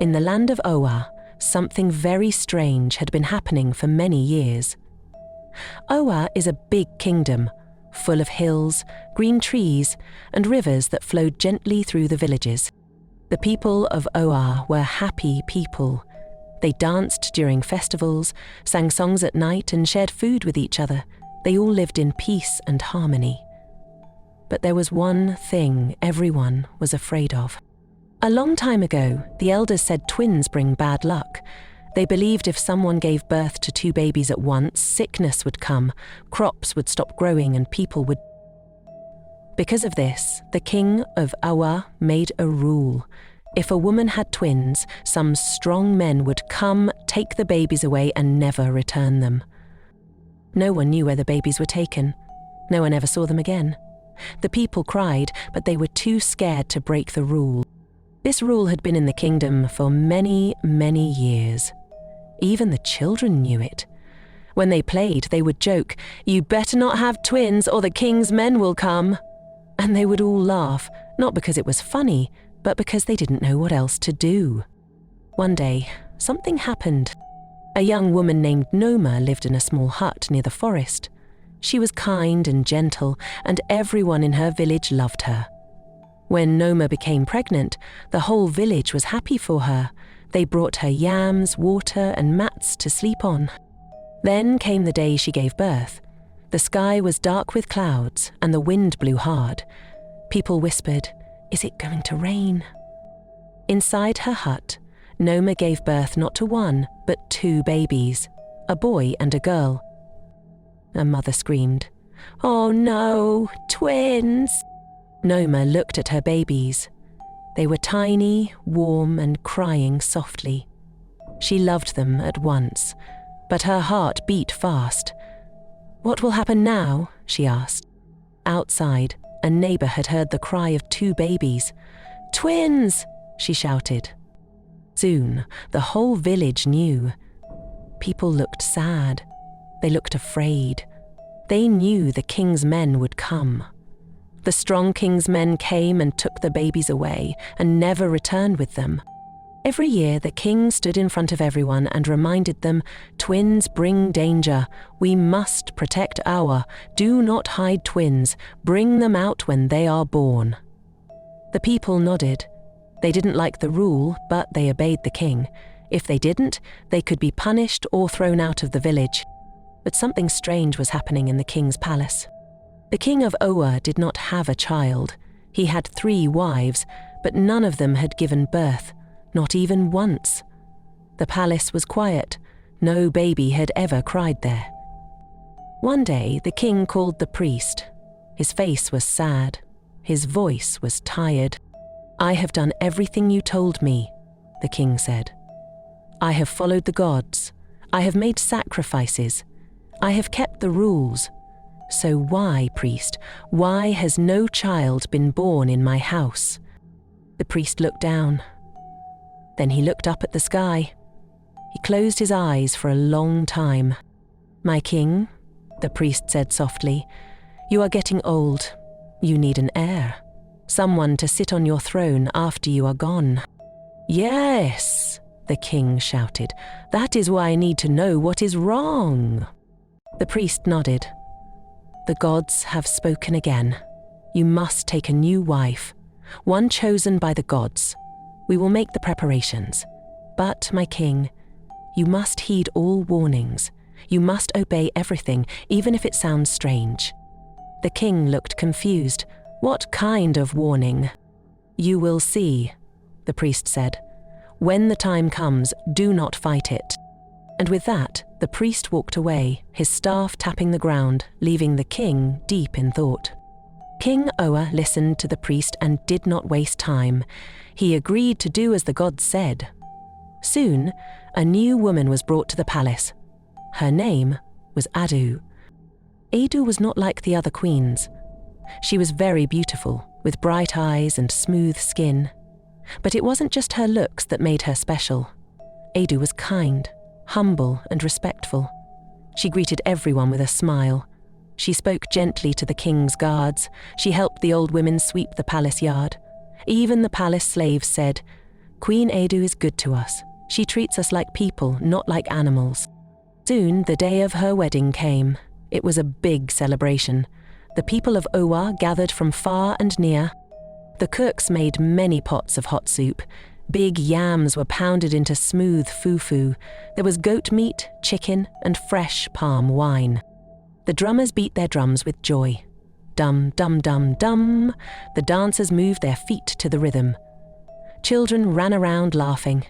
In the land of Oa, something very strange had been happening for many years. Oa is a big kingdom, full of hills, green trees, and rivers that flowed gently through the villages. The people of Oa were happy people. They danced during festivals, sang songs at night, and shared food with each other. They all lived in peace and harmony. But there was one thing everyone was afraid of. A long time ago, the elders said twins bring bad luck. They believed if someone gave birth to 2 babies at once, sickness would come, crops would stop growing, and people would. Because of this, the king of Oa made a rule. If a woman had twins, some strong men would come, take the babies away, and never return them. No one knew where the babies were taken. No one ever saw them again. The people cried, but they were too scared to break the rule. This rule had been in the kingdom for many, many years. Even the children knew it. When they played, they would joke, "You better not have twins or the king's men will come." And they would all laugh, not because it was funny, but because they didn't know what else to do. One day, something happened. A young woman named Noma lived in a small hut near the forest. She was kind and gentle, and everyone in her village loved her. When Noma became pregnant, the whole village was happy for her. They brought her yams, water, and mats to sleep on. Then came the day she gave birth. The sky was dark with clouds, and the wind blew hard. People whispered, "Is it going to rain?" Inside her hut, Noma gave birth not to 1, but 2 babies, a boy and a girl. A mother screamed, "Oh no, twins!" Noma looked at her babies. They were tiny, warm, and crying softly. She loved them at once, but her heart beat fast. "What will happen now?" she asked. Outside, a neighbor had heard the cry of 2 babies. "Twins!" she shouted. Soon, the whole village knew. People looked sad. They looked afraid. They knew the king's men would come. The strong king's men came and took the babies away and never returned with them. Every year, the king stood in front of everyone and reminded them, "Twins bring danger. We must protect our. Do not hide twins. Bring them out when they are born." The people nodded. They didn't like the rule, but they obeyed the king. If they didn't, they could be punished or thrown out of the village. But something strange was happening in the king's palace. The king of Oa did not have a child. He had 3 wives, but none of them had given birth, not even once. The palace was quiet. No baby had ever cried there. One day, the king called the priest. His face was sad. His voice was tired. "I have done everything you told me," the king said. "I have followed the gods. I have made sacrifices. I have kept the rules. So why, priest, why has no child been born in my house?" The priest looked down. Then he looked up at the sky. He closed his eyes for a long time. "My king," the priest said softly, "you are getting old. You need an heir, someone to sit on your throne after you are gone." "Yes," the king shouted. "That is why I need to know what is wrong." The priest nodded. "The gods have spoken again. You must take a new wife, one chosen by the gods. We will make the preparations. But, my king, you must heed all warnings. You must obey everything, even if it sounds strange." The king looked confused. "What kind of warning?" "You will see," the priest said. "When the time comes, do not fight it." And with that, the priest walked away, his staff tapping the ground, leaving the king deep in thought. King Oa listened to the priest and did not waste time. He agreed to do as the gods said. Soon, a new woman was brought to the palace. Her name was Adu. Adu was not like the other queens. She was very beautiful, with bright eyes and smooth skin. But it wasn't just her looks that made her special. Adu was kind, humble, and respectful. She greeted everyone with a smile. She spoke gently to the king's guards. She helped the old women sweep the palace yard. Even the palace slaves said, Queen Adu is good to us. She treats us like people, not like animals. Soon, the day of her wedding came. It was a big celebration. The people of Owa gathered from far and near. The cooks made many pots of hot soup. Big yams were pounded into smooth fufu. There was goat meat, chicken, and fresh palm wine. The drummers beat their drums with joy. Dum, dum, dum, dum. The dancers moved their feet to the rhythm. Children ran around laughing.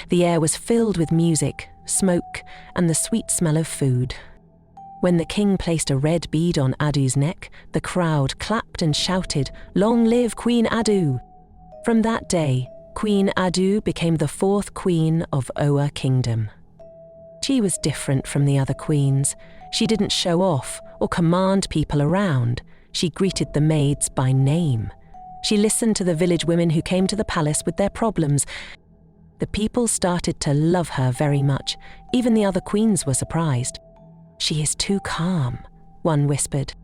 The air was filled with music, smoke, and the sweet smell of food. When the king placed a red bead on Adu's neck, the crowd clapped and shouted, "Long live Queen Adu!" From that day, Queen Adu became the fourth queen of Owa Kingdom. She was different from the other queens. She didn't show off or command people around. She greeted the maids by name. She listened to the village women who came to the palace with their problems. The people started to love her very much. Even the other queens were surprised. "She is too calm," one whispered.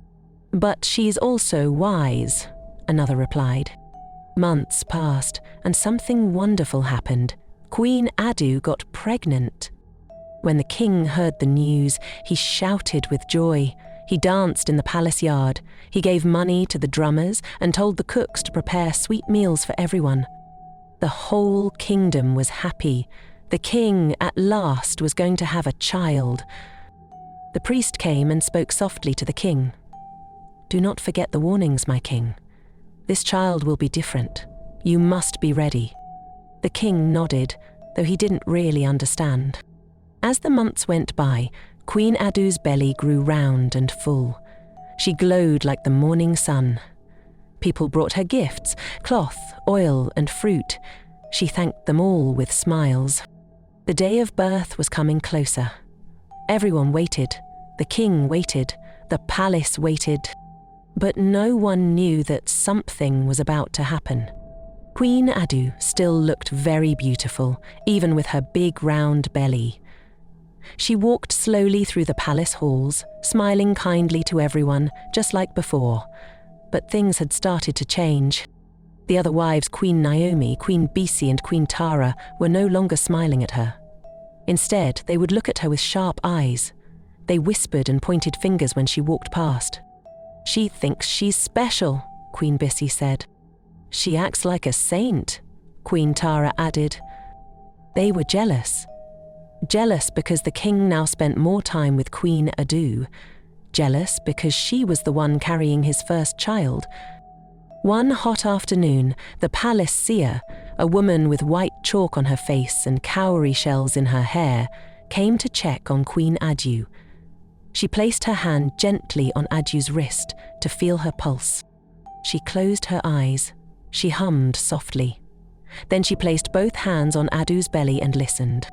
"But she's also wise," another replied. Months passed, and something wonderful happened. Queen Adu got pregnant. When the king heard the news, he shouted with joy. He danced in the palace yard. He gave money to the drummers and told the cooks to prepare sweet meals for everyone. The whole kingdom was happy. The king, at last, was going to have a child. The priest came and spoke softly to the king. "Do not forget the warnings, my king. This child will be different. You must be ready." The king nodded, though he didn't really understand. As the months went by, Queen Adu's belly grew round and full. She glowed like the morning sun. People brought her gifts, cloth, oil, and fruit. She thanked them all with smiles. The day of birth was coming closer. Everyone waited. The king waited. The palace waited. But no one knew that something was about to happen. Queen Adu still looked very beautiful, even with her big round belly. She walked slowly through the palace halls, smiling kindly to everyone, just like before. But things had started to change. The other wives, Queen Naomi, Queen Bisi, and Queen Tara, were no longer smiling at her. Instead, they would look at her with sharp eyes. They whispered and pointed fingers when she walked past. "She thinks she's special," Queen Bisi said. "She acts like a saint," Queen Tara added. They were jealous. Jealous because the king now spent more time with Queen Adu. Jealous because she was the one carrying his first child. One hot afternoon, the palace seer, a woman with white chalk on her face and cowrie shells in her hair, came to check on Queen Adu. She placed her hand gently on Adu's wrist to feel her pulse. She closed her eyes. She hummed softly. Then she placed both hands on Adu's belly and listened.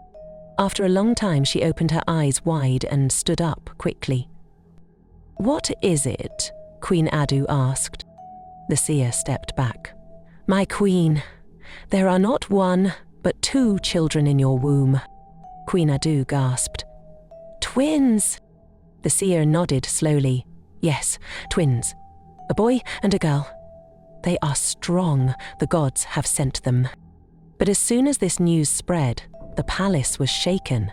After a long time, she opened her eyes wide and stood up quickly. "What is it?" Queen Adu asked. The seer stepped back. "My queen, there are not one, but 2 children in your womb." Queen Adu gasped. "Twins!" The seer nodded slowly. "Yes, twins. A boy and a girl. They are strong. The gods have sent them." But as soon as this news spread, the palace was shaken.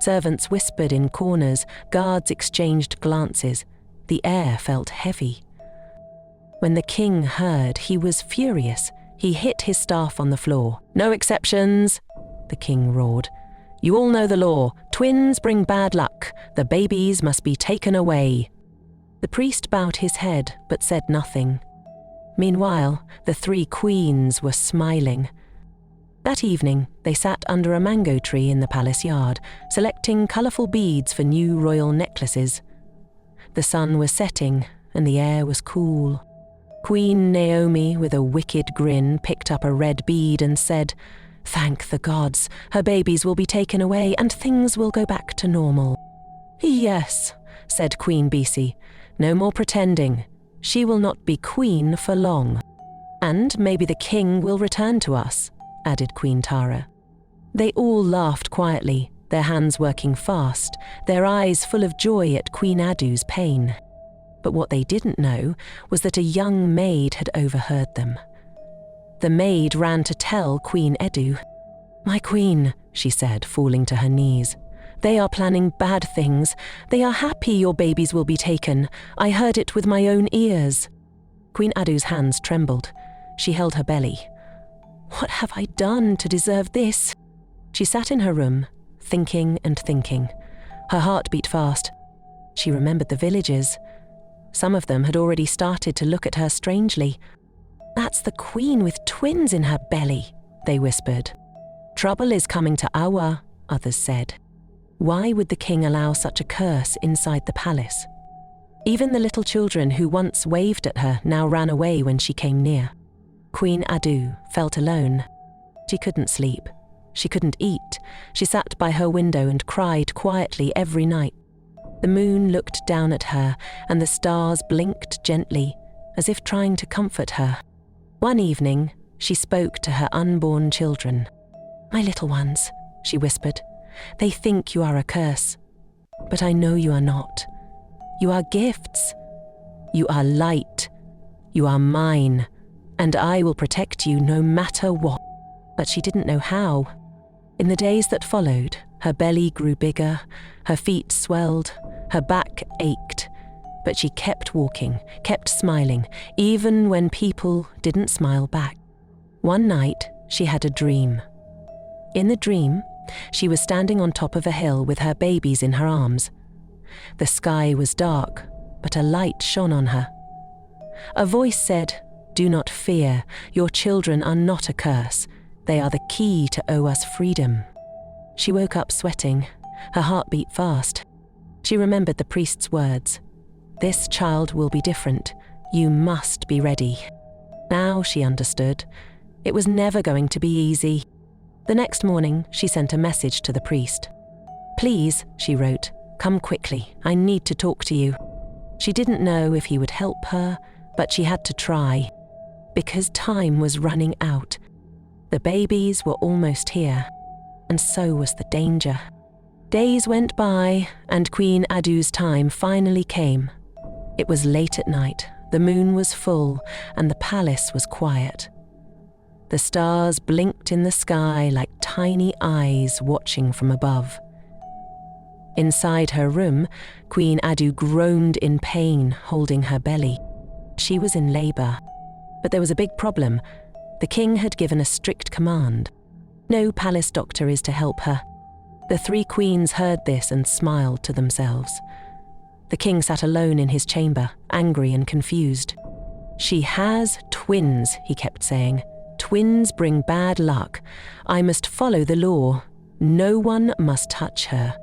Servants whispered in corners, guards exchanged glances. The air felt heavy. When the king heard, he was furious. He hit his staff on the floor. "No exceptions," the king roared. "You all know the law. Twins bring bad luck. The babies must be taken away." The priest bowed his head but said nothing. Meanwhile, the 3 queens were smiling. That evening, they sat under a mango tree in the palace yard, selecting colourful beads for new royal necklaces. The sun was setting, and the air was cool. Queen Naomi, with a wicked grin, picked up a red bead and said, "Thank the gods, her babies will be taken away and things will go back to normal." "Yes," said Queen Bisi, "no more pretending. She will not be queen for long. And maybe the king will return to us," added Queen Tara. They all laughed quietly, their hands working fast, their eyes full of joy at Queen Adu's pain. But what they didn't know was that a young maid had overheard them. The maid ran to tell Queen Edu. "My queen," she said, falling to her knees. "They are planning bad things. They are happy your babies will be taken. I heard it with my own ears." Queen Adu's hands trembled. She held her belly. "What have I done to deserve this?" She sat in her room, thinking and thinking. Her heart beat fast. She remembered the villagers. Some of them had already started to look at her strangely. "That's the queen with twins in her belly," they whispered. "Trouble is coming to Awa," others said. Why would the king allow such a curse inside the palace? Even the little children who once waved at her now ran away when she came near. Queen Adu felt alone. She couldn't sleep. She couldn't eat. She sat by her window and cried quietly every night. The moon looked down at her, and the stars blinked gently, as if trying to comfort her. One evening, she spoke to her unborn children. "My little ones," she whispered, "they think you are a curse. But I know you are not. You are gifts. You are light. You are mine, and I will protect you no matter what." But she didn't know how. In the days that followed, her belly grew bigger, her feet swelled, her back ached, but she kept walking, kept smiling, even when people didn't smile back. One night, she had a dream. In the dream, she was standing on top of a hill with her babies in her arms. The sky was dark, but a light shone on her. A voice said, "Do not fear, your children are not a curse. They are the key to Owa's freedom." She woke up sweating, her heart beat fast. She remembered the priest's words. "This child will be different. You must be ready." Now she understood. It was never going to be easy. The next morning, she sent a message to the priest. "Please," she wrote, "come quickly. I need to talk to you." She didn't know if he would help her, but she had to try. Because time was running out. The babies were almost here, and so was the danger. Days went by, and Queen Adu's time finally came. It was late at night, the moon was full, and the palace was quiet. The stars blinked in the sky like tiny eyes watching from above. Inside her room, Queen Adu groaned in pain, holding her belly. She was in labor. But there was a big problem. The king had given a strict command. No palace doctor is to help her. The three queens heard this and smiled to themselves. The king sat alone in his chamber, angry and confused. "She has twins," he kept saying. "Twins bring bad luck. I must follow the law. No one must touch her.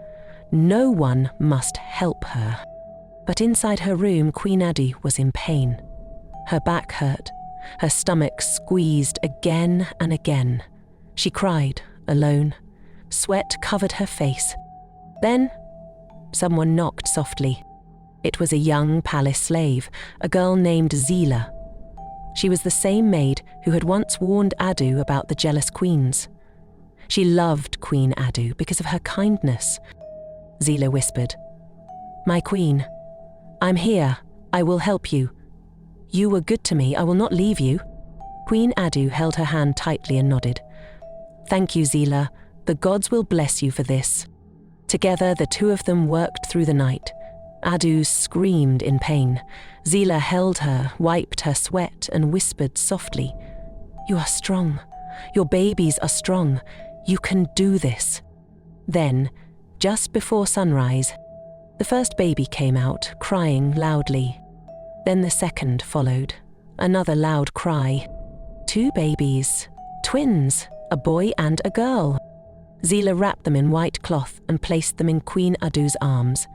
No one must help her." But inside her room, Queen Adu was in pain. Her back hurt. Her stomach squeezed again and again. She cried, alone. Sweat covered her face. Then, someone knocked softly. It was a young palace slave, a girl named Zila. She was the same maid who had once warned Adu about the jealous queens. She loved Queen Adu because of her kindness. Zila whispered, "My queen, I'm here. I will help you. You were good to me. I will not leave you." Queen Adu held her hand tightly and nodded. "Thank you, Zila. The gods will bless you for this." Together, the two of them worked through the night. Adu screamed in pain. Zila held her, wiped her sweat, and whispered softly, "You are strong. Your babies are strong. You can do this." Then, just before sunrise, the first baby came out, crying loudly. Then the second followed, another loud cry. 2 babies, twins, a boy and a girl. Zila wrapped them in white cloth and placed them in Queen Adu's arms.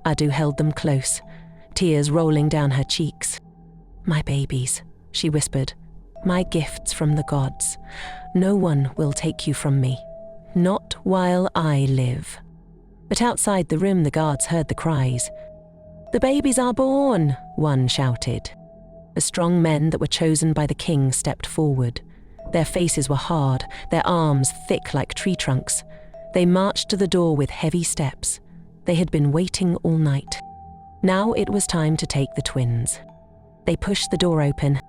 Adu held them close, tears rolling down her cheeks. "My babies," she whispered, "my gifts from the gods. No one will take you from me, not while I live." But outside the room, the guards heard the cries. "The babies are born," one shouted. The strong men that were chosen by the king stepped forward. Their faces were hard, their arms thick like tree trunks. They marched to the door with heavy steps. They had been waiting all night. Now it was time to take the twins. They pushed the door open.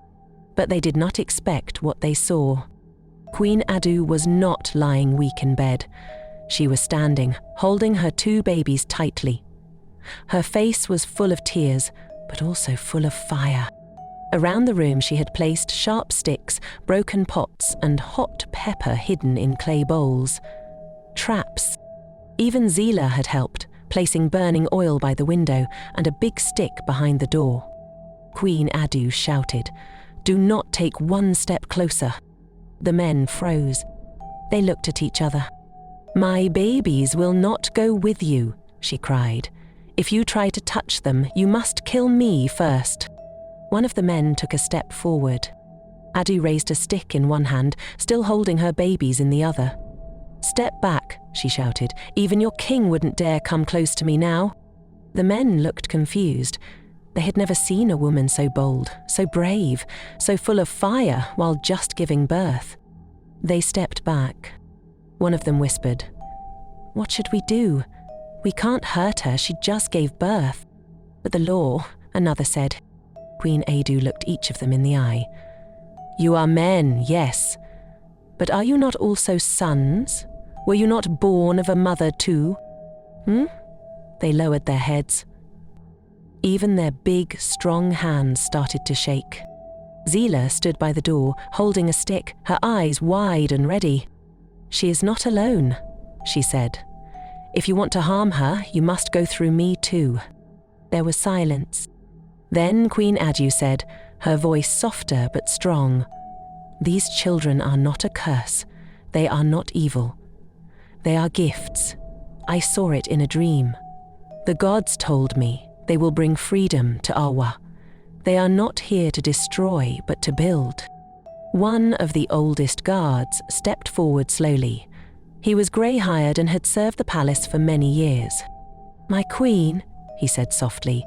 But they did not expect what they saw. Queen Adu was not lying weak in bed. She was standing, holding her 2 babies tightly. Her face was full of tears, but also full of fire. Around the room she had placed sharp sticks, broken pots, and hot pepper hidden in clay bowls. Traps. Even Zila had helped, placing burning oil by the window and a big stick behind the door. Queen Adu shouted, "Do not take 1 step closer." The men froze. They looked at each other. "My babies will not go with you," she cried. "If you try to touch them, you must kill me first." One of the men took a step forward. Adu raised a stick in one hand, still holding her babies in the other. "Step back," she shouted. "Even your king wouldn't dare come close to me now." The men looked confused. They had never seen a woman so bold, so brave, so full of fire while just giving birth. They stepped back. One of them whispered, "What should we do? We can't hurt her, she just gave birth." "But the law," another said. Queen Adu looked each of them in the eye. "You are men, yes. But are you not also sons? Were you not born of a mother too?" They lowered their heads. Even their big, strong hands started to shake. Zila stood by the door, holding a stick, her eyes wide and ready. "She is not alone," she said. "If you want to harm her, you must go through me too." There was silence. Then Queen Adu said, her voice softer but strong, "These children are not a curse. They are not evil. They are gifts. I saw it in a dream. The gods told me they will bring freedom to Awa. They are not here to destroy, but to build." One of the oldest guards stepped forward slowly. He was grey-haired and had served the palace for many years. "My queen," he said softly,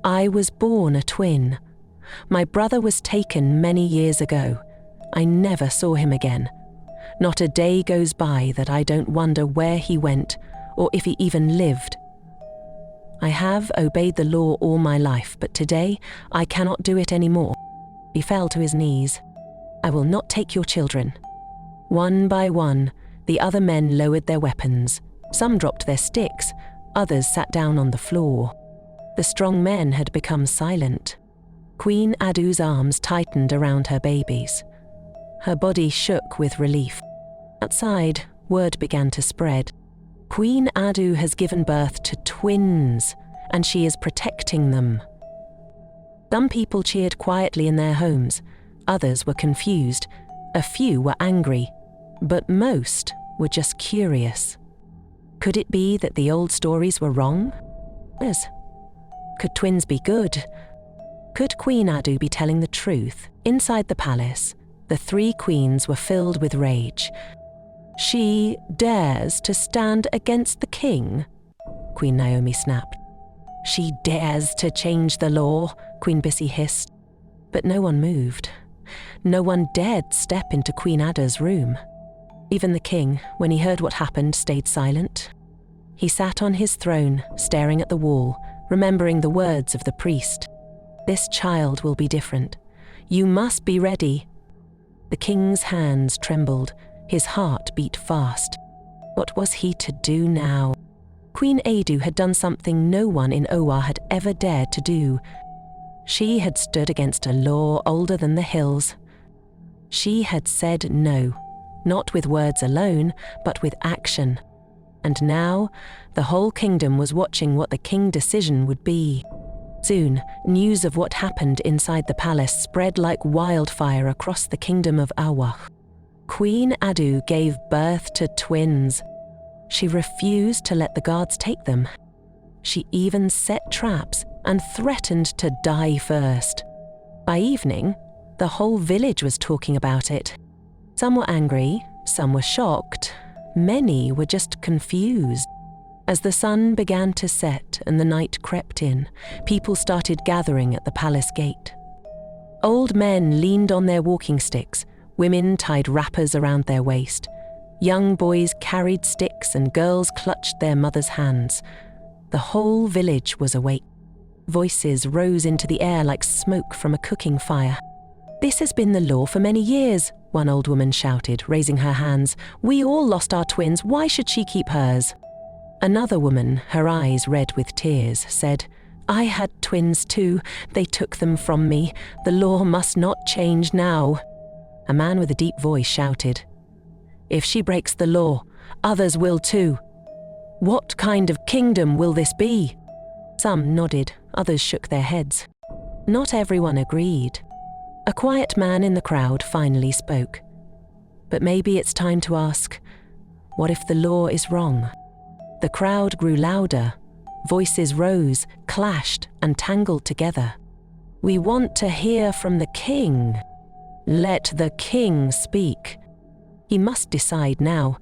"I was born a twin. My brother was taken many years ago. I never saw him again. Not a day goes by that I don't wonder where he went or if he even lived. I have obeyed the law all my life, but today I cannot do it anymore." He fell to his knees. "I will not take your children." One by one, the other men lowered their weapons. Some dropped their sticks, others sat down on the floor. The strong men had become silent. Queen Adu's arms tightened around her babies. Her body shook with relief. Outside, word began to spread. Queen Adu has given birth to twins, and she is protecting them. Some people cheered quietly in their homes. Others were confused. A few were angry, but most were just curious. Could it be that the old stories were wrong? Yes. Could twins be good? Could Queen Adu be telling the truth? Inside the palace, the 3 queens were filled with rage. "She dares to stand against the king?" Queen Naomi snapped. "She dares to change the law," Queen Bissy hissed. But no one moved. No one dared step into Queen Ada's room. Even the king, when he heard what happened, stayed silent. He sat on his throne, staring at the wall, remembering the words of the priest. "This child will be different. You must be ready." The king's hands trembled. His heart beat fast. What was he to do now? Queen Adu had done something no one in Owa had ever dared to do. She had stood against a law older than the hills. She had said no, not with words alone, but with action. And now, the whole kingdom was watching what the king's decision would be. Soon, news of what happened inside the palace spread like wildfire across the kingdom of Awa. Queen Adu gave birth to twins. She refused to let the guards take them. She even set traps and threatened to die first. By evening, the whole village was talking about it. Some were angry, some were shocked, many were just confused. As the sun began to set and the night crept in, people started gathering at the palace gate. Old men leaned on their walking sticks, women tied wrappers around their waist. Young boys carried sticks and girls clutched their mothers' hands. The whole village was awake. Voices rose into the air like smoke from a cooking fire. "This has been the law for many years," one old woman shouted, raising her hands. "We all lost our twins. Why should she keep hers?" Another woman, her eyes red with tears, said, "I had twins too. They took them from me. The law must not change now." A man with a deep voice shouted, "If she breaks the law, others will too. What kind of kingdom will this be?" Some nodded, others shook their heads. Not everyone agreed. A quiet man in the crowd finally spoke. "But maybe it's time to ask, what if the law is wrong?" The crowd grew louder. Voices rose, clashed, and tangled together. "We want to hear from the king. Let the king speak. He must decide now.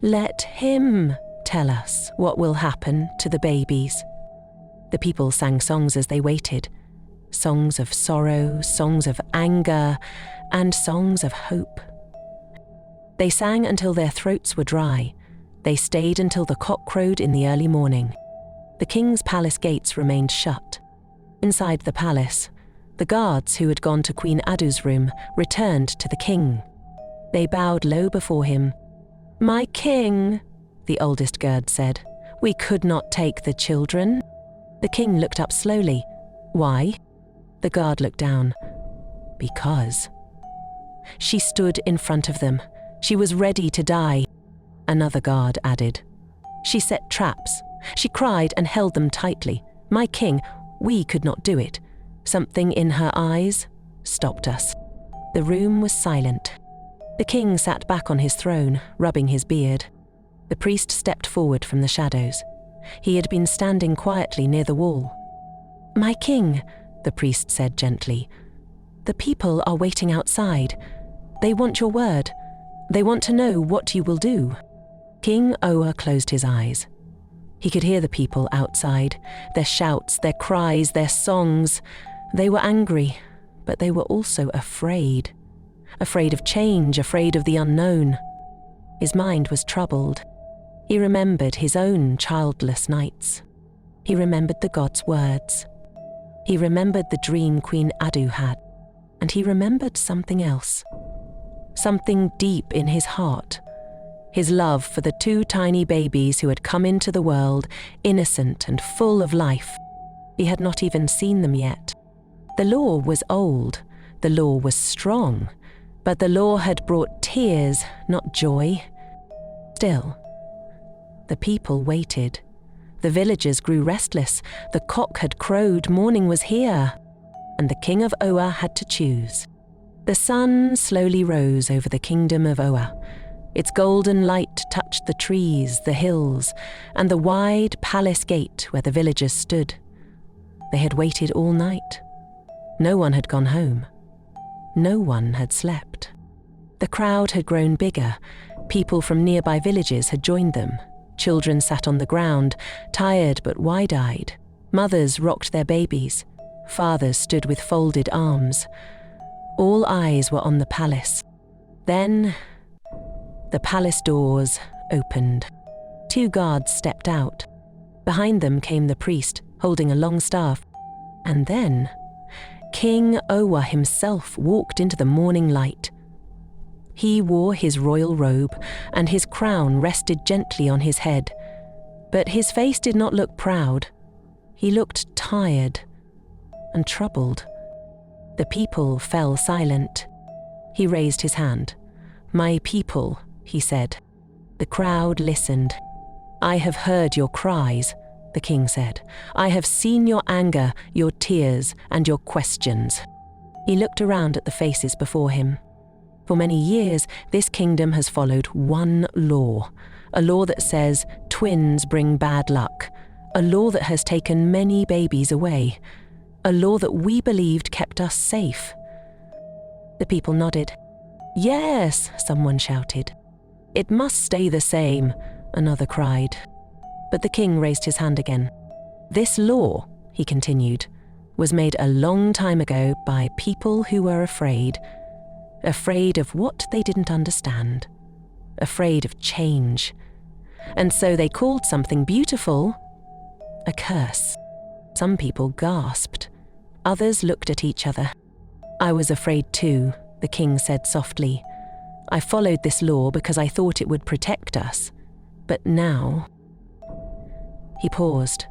Let him tell us what will happen to the babies." The people sang songs as they waited. Songs of sorrow, songs of anger, and songs of hope. They sang until their throats were dry. They stayed until the cock crowed in the early morning. The king's palace gates remained shut. Inside the palace, the guards who had gone to Queen Adu's room returned to the king. They bowed low before him. "My king," the oldest girl said, "we could not take the children." The king looked up slowly. "Why?" The guard looked down. "Because." She stood in front of them. She was ready to die. Another guard added. "She set traps. She cried and held them tightly. My king, we could not do it. Something in her eyes stopped us." The room was silent. The king sat back on his throne, rubbing his beard. The priest stepped forward from the shadows. He had been standing quietly near the wall. "My king," the priest said gently, "the people are waiting outside. They want your word. They want to know what you will do." King Oa closed his eyes. He could hear the people outside, their shouts, their cries, their songs. They were angry, but they were also afraid. Afraid of change, afraid of the unknown. His mind was troubled. He remembered his own childless nights. He remembered the god's words. He remembered the dream Queen Adu had. And he remembered something else. Something deep in his heart. His love for the two tiny babies who had come into the world, innocent and full of life. He had not even seen them yet. The law was old. The law was strong. But the law had brought tears, not joy. Still, the people waited. The villagers grew restless. The cock had crowed, morning was here. And the king of Oa had to choose. The sun slowly rose over the kingdom of Oa. Its golden light touched the trees, the hills, and the wide palace gate where the villagers stood. They had waited all night. No one had gone home. No one had slept. The crowd had grown bigger. People from nearby villages had joined them. Children sat on the ground, tired but wide-eyed. Mothers rocked their babies. Fathers stood with folded arms. All eyes were on the palace. Then, the palace doors opened. Two guards stepped out. Behind them came the priest, holding a long staff. And then, King Oa himself walked into the morning light. He wore his royal robe, and his crown rested gently on his head. But his face did not look proud. He looked tired and troubled. The people fell silent. He raised his hand. "My people," he said. The crowd listened. "I have heard your cries," the king said. "I have seen your anger, your tears, and your questions." He looked around at the faces before him. For many years, this kingdom has followed one law, a law that says twins bring bad luck, a law that has taken many babies away, a law that we believed kept us safe. The people nodded. "Yes," someone shouted. "It must stay the same," another cried. But the king raised his hand again. "This law," he continued, "was made a long time ago by people who were afraid of what they didn't understand, afraid of change. And so they called something beautiful a curse." Some people gasped. Others looked at each other. I was afraid too, the king said softly. I followed this law because I thought it would protect us. But now... He paused.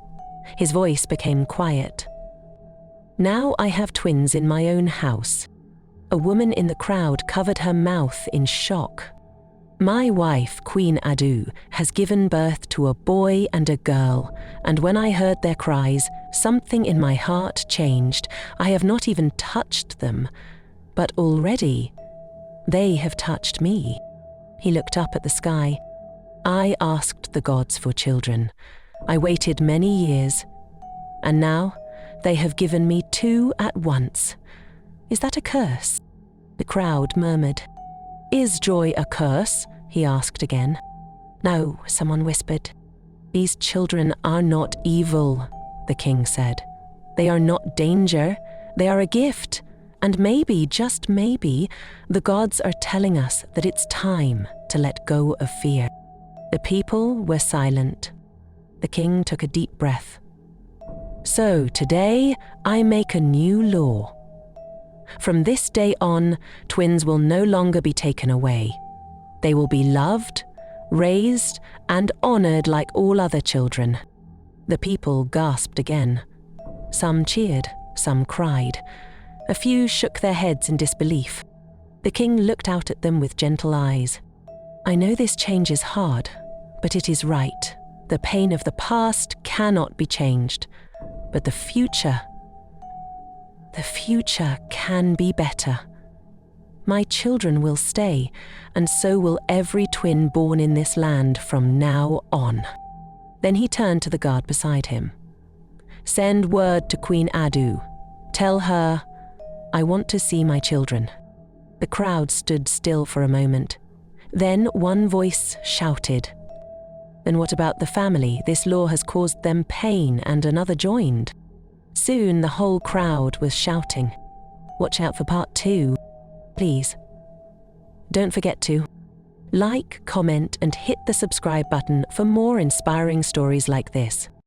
His voice became quiet. Now I have twins in my own house. A woman in the crowd covered her mouth in shock. My wife, Queen Adu, has given birth to a boy and a girl, and when I heard their cries, something in my heart changed. I have not even touched them, but already they have touched me. He looked up at the sky. I asked the gods for children. I waited many years, and now they have given me 2 at once. Is that a curse? The crowd murmured. Is joy a curse? He asked again. No, someone whispered. These children are not evil, the king said. They are not danger, they are a gift. And maybe, just maybe, the gods are telling us that it's time to let go of fear. The people were silent. The king took a deep breath. So today I make a new law. From this day on, twins will no longer be taken away. They will be loved, raised, and honored like all other children. The people gasped again. Some cheered, some cried. A few shook their heads in disbelief. The king looked out at them with gentle eyes. I know this change is hard, but it is right. The pain of the past cannot be changed, but the future can be better. My children will stay, and so will every twin born in this land from now on. Then he turned to the guard beside him. Send word to Queen Adu. Tell her, I want to see my children. The crowd stood still for a moment. Then one voice shouted, Then what about the family? This law has caused them pain, and another joined. Soon the whole crowd was shouting, Watch out for part 2. Please. Don't forget to like, comment, and hit the subscribe button for more inspiring stories like this.